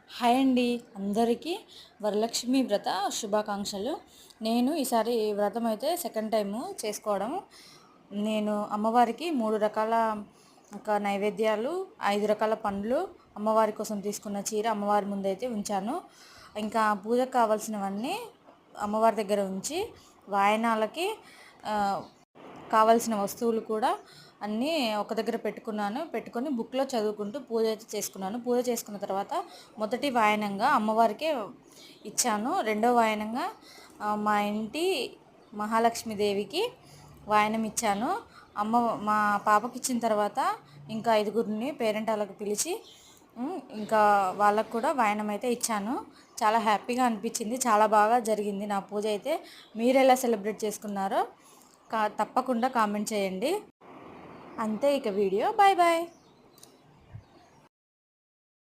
Hi అండి, అందరికీ వరలక్ష్మి వ్రత శుభాకాంక్షలు. నేను ఈసారి వ్రతం అయితే సెకండ్ టైము చేసుకోవడం. నేను అమ్మవారికి 3 రకాల నైవేద్యాలు, 5 రకాల పండ్లు, అమ్మవారి కోసం తీసుకున్న చీర అమ్మవారి ముందైతే ఉంచాను. ఇంకా పూజకు కావాల్సినవన్నీ అమ్మవారి దగ్గర ఉంచి వాయనాలకి కావాల్సిన వస్తువులు కూడా అన్నీ ఒక దగ్గర పెట్టుకొని బుక్లో చదువుకుంటూ పూజ అయితే చేసుకున్నాను. పూజ చేసుకున్న తర్వాత మొదటి వాయనంగా అమ్మవారికే ఇచ్చాను. రెండో వాయనంగా మా ఇంటి మహాలక్ష్మీదేవికి వాయనం ఇచ్చాను. మా పాపకి ఇచ్చిన తర్వాత ఇంకా 5గురిని పేరెంటాలకు పిలిచి ఇంకా వాళ్ళకు కూడా వాయనం అయితే ఇచ్చాను. చాలా హ్యాపీగా అనిపించింది, చాలా బాగా జరిగింది నా పూజ అయితే. మీరు ఎలా సెలబ్రేట్ చేసుకున్నారో తప్పకుండా కామెంట్ చేయండి. అంతే ఇక వీడియో. Bye bye.